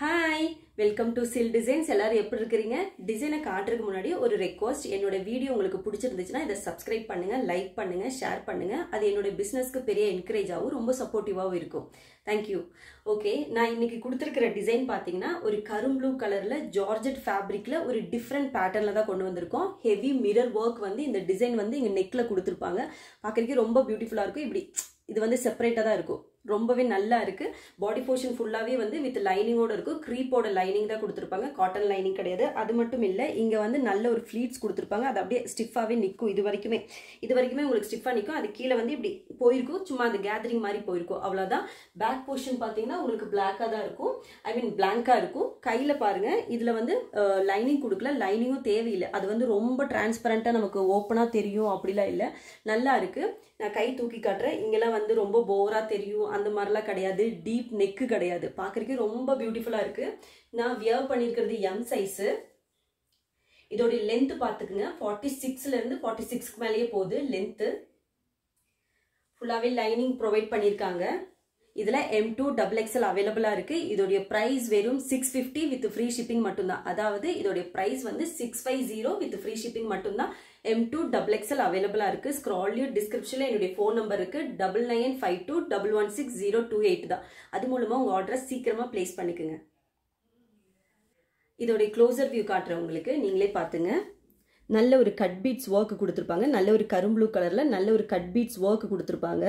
Hi welcome to chill designs. எல்லாரும் எப்படி இருக்கிறீங்க? டிசைனை காட்டுறதுக்கு முன்னாடி ஒரு ரெக்வஸ்ட், என்னோட வீடியோ உங்களுக்கு பிடிச்சிருந்துச்சுன்னா இதை சப்ஸ்கிரைப் பண்ணுங்க, லைக் பண்ணுங்க, ஷேர் பண்ணுங்க. அது என்னோட பிசினஸ்க்கு பெரிய என்கரேஜாகவும் ரொம்ப சப்போர்ட்டிவாகவும் இருக்கும். தேங்க்யூ. ஓகே, நான் இன்னைக்கு கொடுத்துருக்கிற டிசைன் பார்த்தீங்கன்னா ஒரு கரும்புளூ கலர்ல ஜார்ஜெட் ஃபேப்ரிக்ல ஒரு டிஃப்ரெண்ட் பேட்டர்ன்ல தான் கொண்டு வந்திருக்கோம். ஹெவி மிரர் ஒர்க் வந்து இந்த டிசைன் வந்து இங்க நெக்ல கொடுத்துருப்பாங்க. பார்க்கறதுக்கு ரொம்ப பியூட்டிஃபுல்லா இருக்கும். இப்படி இது வந்து செப்பரேட்டா தான் இருக்கும். ரொம்பவே நல்லா இருக்கு. பாடி போர்ஷன் ஃபுல்லாவே வந்து வித் லைனிங்கோட இருக்கும். க்ரீப்போட லைனிங் தான் கொடுத்துருப்பாங்க, காட்டன் லைனிங் கிடையாது. அது மட்டும் இல்லை, இங்க வந்து நல்ல ஒரு ஃபிளீட்ஸ் கொடுத்துருப்பாங்க. அது அப்படியே ஸ்டிஃபாவே நிற்கும். இது வரைக்குமே உங்களுக்கு ஸ்டிஃபா நிற்கும். அது கீழே வந்து இப்படி போயிருக்கும், சும்மா அந்த கேதரிங் மாதிரி போயிருக்கும், அவ்வளவுதான். பேக் போர்ஷன் பார்த்தீங்கன்னா உங்களுக்கு பிளாக்கா தான் இருக்கும், பிளாங்கா இருக்கும். கையில பாருங்க, இதுல வந்து லைனிங் கொடுக்கல, லைனிங்கும் தேவையில்லை. அது வந்து ரொம்ப டிரான்ஸ்பரண்டா நமக்கு ஓப்பனா தெரியும் அப்படிலாம் இல்லை, நல்லா இருக்கு. நான் கை தூக்கி காட்டுறேன். இங்கெல்லாம் வந்து ரொம்ப போரா தெரியும் அந்த மாதிரிலாம் கிடையாது. டீப் நெக்கு கிடையாது. பார்க்கறதுக்கு ரொம்ப பியூட்டிஃபுல்லா இருக்கு. நான் வியர் பண்ணியிருக்கிறது எம் சைஸ். இதோட லென்த் பார்த்துக்குங்க, 46ல இருந்து 46க்கு மேலேயே போகுது லென்த். ஃபுல்லாவே லைனிங் ப்ரொவைட் பண்ணியிருக்காங்க. இதுல M2 XXL அவைலபிளா இருக்கு. இதோடைய பிரைஸ் வெறும் 650 வித் ஃப்ரீ ஷிப்பிங் மட்டும்தான். அதாவது இதோடைய பிரைஸ் வந்து 650 வித் ஃப்ரீ ஷிப்பிங் மட்டும்தான். M2 XXL அவைலபிளா இருக்கு. ஸ்க்ரால்லியோ டிஸ்கிரிப்ஷன்ல என்னுடைய ஃபோன் நம்பர் இருக்கு, 9952116028 தான். அது மூலமா உங்க ஆர்டரை சீக்கிரமா பிளேஸ் பண்ணிக்கோங்க. இதோடைய க்ளோசர் வியூ காட்டுறேன் உங்களுக்கு, நீங்களே பாத்துங்க. நல்ல ஒரு கட் பீட்ஸ் ஒர்க் கொடுத்துருப்பாங்க. நல்ல ஒரு கரும்புளூ கலர்ல நல்ல ஒரு கட் பீட்ஸ் ஒர்க் கொடுத்துருப்பாங்க.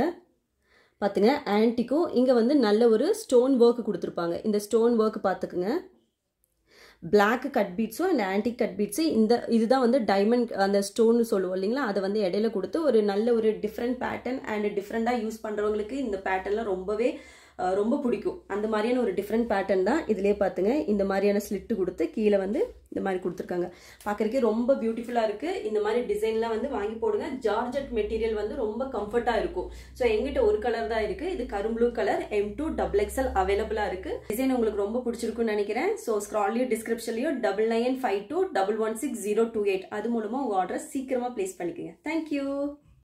பார்த்துங்க, ஆன்டிக்கும் இங்கே வந்து நல்ல ஒரு ஸ்டோன் ஒர்க் கொடுத்துருப்பாங்க. இந்த ஸ்டோன் ஒர்க் பார்த்துக்குங்க. பிளாக் கட் பீட்ஸும் அண்ட் ஆன்டிக் கட் பீட்ஸு, இதுதான் வந்து டைமண்ட் அந்த ஸ்டோன் சொல்லுவோம் இல்லைங்களா, அதை வந்து இடையில கொடுத்து ஒரு நல்ல ஒரு டிஃப்ரெண்ட் பேட்டர்ன் அண்ட் டிஃப்ரெண்டாக யூஸ் பண்ணுறவங்களுக்கு இந்த பேட்டர்ன்லாம் ரொம்பவே ரொம்ப பிடிக்கும். அந்த மாதிரியான ஒரு டிஃப்ரெண்ட் பேட்டர்ன் தான். இதுலேயே பார்த்துங்க, இந்த மாதிரியான ஸ்லிட்டு கொடுத்து கீழே வந்து இந்த மாதிரி கொடுத்துருக்காங்க. பார்க்கறதுக்கே ரொம்ப பியூட்டிஃபுல்லாக இருக்குது. இந்த மாதிரி டிசைன்லாம் வந்து வாங்கி போடுங்க. ஜார்ஜெட் மெட்டீரியல் வந்து ரொம்ப கம்ஃபர்ட்டாக இருக்கும். ஸோ எங்கிட்ட ஒரு கலர் தான் இருக்குது. இது கரும்புளூ கலர், M2 XXL அவைலபிளாக இருக்குது. டிசைன் உங்களுக்கு ரொம்ப பிடிச்சிருக்குன்னு நினைக்கிறேன். ஸோ ஸ்க்ரால்லியோ டிஸ்கிரிப்ஷன்லையோ 9952116028 அது மூலமாக உங்கள் ஆர்டரை சீக்கிரமாக பிளேஸ் பண்ணிக்கோங்க. தேங்க்யூ.